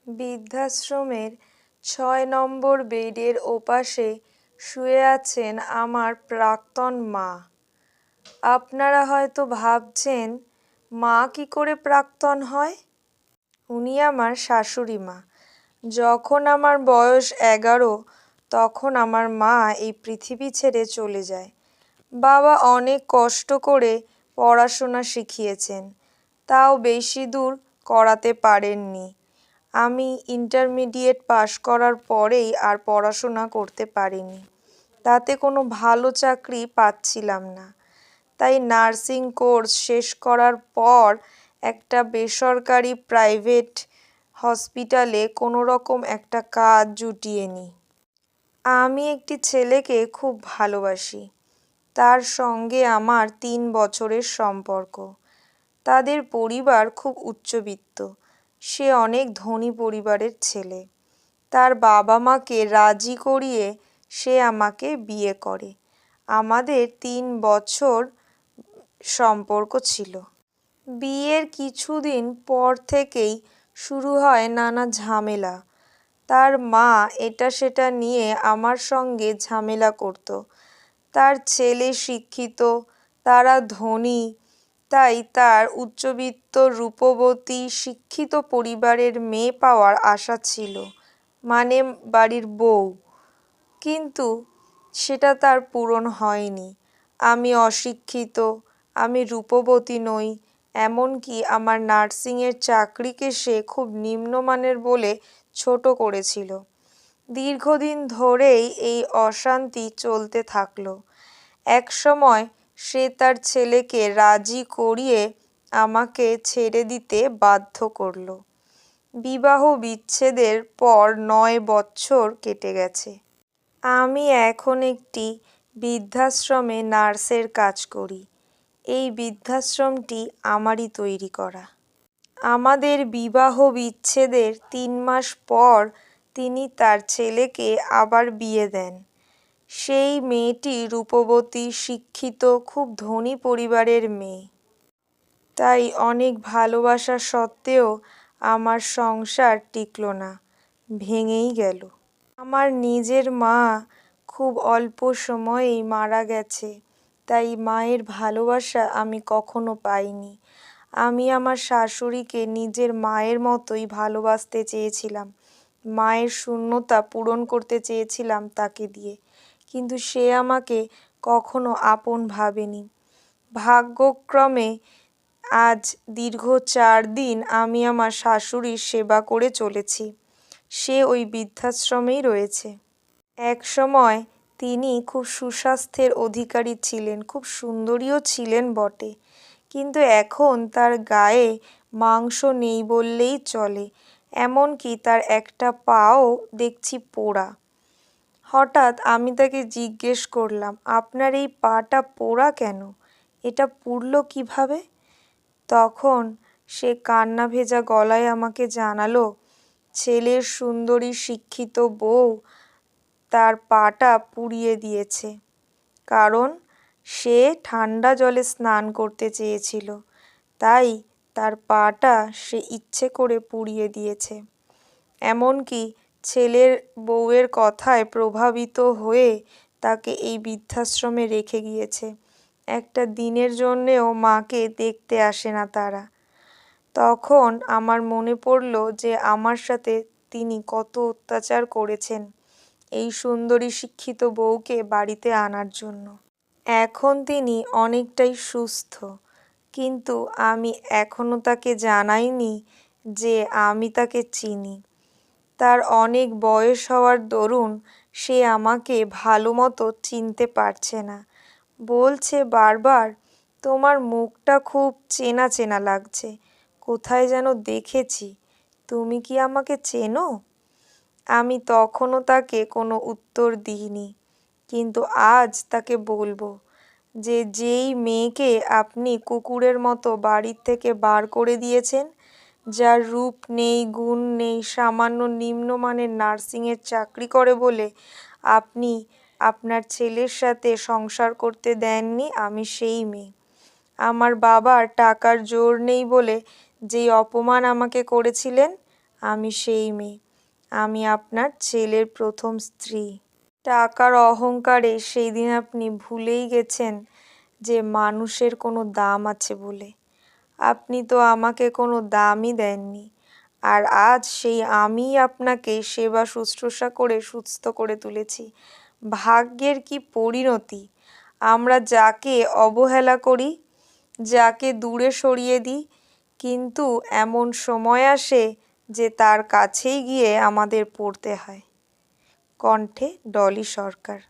বৃদ্ধাশ্রমের ৬ নম্বর বেডের ওপাশে শুয়ে আছেন আমার প্রাক্তন মা। আপনারা হয়তো ভাবছেন, মা কি করে প্রাক্তন হয়? উনি আমার শাশুড়ি মা। যখন আমার বয়স ১১, তখন আমার মা এই পৃথিবী ছেড়ে চলে যায়। বাবা অনেক কষ্ট করে পড়াশোনা শিখিয়েছেন, তাও বেশি দূর করাতে পারেননি। আমি ইন্টারমিডিয়েট পাশ করার পরেই আর পড়াশোনা করতে পারিনি। তাতে কোনো ভালো চাকরি পাচ্ছিলাম না। তাই নার্সিং কোর্স শেষ করার পর একটা বেসরকারি প্রাইভেট হসপিটালে কোনো রকম একটা কাজ জুটিয়ে নিই। আমি একটি ছেলেকে খুব ভালোবাসি। তার সঙ্গে আমার ৩ বছরের সম্পর্ক। তাদের পরিবার খুব উচ্চবিত্ত। সে অনেক ধনী পরিবারের ছেলে। তার বাবা মাকে রাজি করিয়ে সে আমাকে বিয়ে করে। আমাদের ৩ বছর সম্পর্ক ছিল। বিয়ের কিছুদিন পর থেকেই শুরু হয় নানা ঝামেলা। তার মা এটা সেটা নিয়ে আমার সঙ্গে ঝামেলা করত। তার ছেলে শিক্ষিত, তারা ধনী, তাই তার উচ্চবিত্ত রূপবতী শিক্ষিত পরিবারের মেয়ে পাওয়ার আশা ছিল, মানে বাড়ির বউ। কিন্তু সেটা তার পূরণ হয়নি। আমি অশিক্ষিত, আমি রূপবতী নই, এমনকি আমার নার্সিংয়ের চাকরিকে সে খুব নিম্নমানের বলে ছোট করেছিল। দীর্ঘদিন ধরেই এই অশান্তি চলতে থাকলো। একসময় সে তার ছেলেকে রাজি করিয়ে আমাকে ছেড়ে দিতে বাধ্য করল। বিবাহ বিচ্ছেদের পর ৯ বছর কেটে গেছে। আমি এখন একটি বৃদ্ধাশ্রমে নার্সের কাজ করি। এই বৃদ্ধাশ্রমটি আমারই তৈরি করা। আমাদের বিবাহ বিচ্ছেদের ৩ মাস পর তিনি তার ছেলেকে আবার বিয়ে দেন। সেই মেয়েটি রূপবতী, শিক্ষিত, খুব ধনী পরিবারের মেয়ে। তাই অনেক ভালোবাসা সত্ত্বেও আমার সংসার টিকল না, ভেঙেই গেল। আমার নিজের মা খুব অল্প সময়েই মারা গেছে, তাই মায়ের ভালোবাসা আমি কখনো পাইনি। আমি আমার শাশুড়িকে নিজের মায়ের মতোই ভালোবাসতে চেয়েছিলাম। মায়ের শূন্যতা পূরণ করতে চেয়েছিলাম তাকে দিয়ে, কিন্তু সে আমাকে কখনো আপন ভাবেনি। ভাগ্যক্রমে আজ দীর্ঘ ৪ দিন আমি আমার শাশুড়ির সেবা করে চলেছি। সে ওই বৃদ্ধাশ্রমেই রয়েছে। একসময় তিনি খুব সুস্বাস্থ্যের অধিকারী ছিলেন, খুব সুন্দরীও ছিলেন বটে, কিন্তু এখন তার গায়ে মাংস নেই বললেই চলে। এমনকি তার একটা পাও দেখছি পোড়া। হঠাৎ আমি তাকে জিজ্ঞেস করলাম, আপনার এই পাটা পোড়া কেন? এটা পুড়ল কিভাবে? তখন সে কান্না ভেজা গলায় আমাকে জানালো, ছেলের সুন্দরী শিক্ষিত বউ তার পাটা পুড়িয়ে দিয়েছে। কারণ সে ঠান্ডা জলে স্নান করতে চেয়েছিল, তাই তার পাটা সে ইচ্ছে করে পুড়িয়ে দিয়েছে। এমনকি ছেলের বউয়ের কথায় প্রভাবিত হয়ে তাকে এই বৃদ্ধাশ্রমে রেখে গিয়েছে। একটা দিনের জন্যেও মাকে দেখতে আসে না তারা। তখন আমার মনে পড়ল যে আমার সাথে তিনি কত অত্যাচার করেছেন এই সুন্দরী শিক্ষিত বউকে বাড়িতে আনার জন্য। এখন তিনি অনেকটাই সুস্থ, কিন্তু আমি এখনো তাকে জানাইনি যে আমি তাকে চিনি। তার অনেক বয়স হওয়ার দরুন সে আমাকে ভালো মতো চিনতে পারছে না। বলছে বারবার, তোমার মুখটা খুব চেনা চেনা লাগছে, কোথায় যেন দেখেছি, তুমি কি আমাকে চেনো? আমি তখনও তাকে কোনো উত্তর দিইনি, কিন্তু আজ তাকে বলবো যে যেই মেয়েকে আপনি কুকুরের মতো বাড়ির থেকে বার করে দিয়েছেন, যার রূপ নেই, গুণ নেই, সামান্য নিম্নমানের নার্সিংয়ের চাকরি করে বলে আপনি আপনার ছেলের সাথে সংসার করতে দেননি, আমি সেই মেয়ে। আমার বাবার টাকার জোর নেই বলে যেই অপমান আমাকে করেছিলেন, আমি সেই মেয়ে, আমি আপনার ছেলের প্রথম স্ত্রী। টাকার অহংকারে সেই দিন আপনি ভুলেই গেছেন যে মানুষের কোনো দাম আছে বলে। আপনি তো আমাকে কোনো দামই দেননি, আর আজ সেই আমিই আপনাকে সেবা শুশ্রূষা করে সুস্থ করে তুলেছি। ভাগ্যের কি পরিণতি! আমরা যাকে অবহেলা করি, যাকে দূরে সরিয়ে দিই, কিন্তু এমন সময় আসে যে তার কাছেই গিয়ে আমাদের পড়তে হয়। কণ্ঠে ডলি সরকার।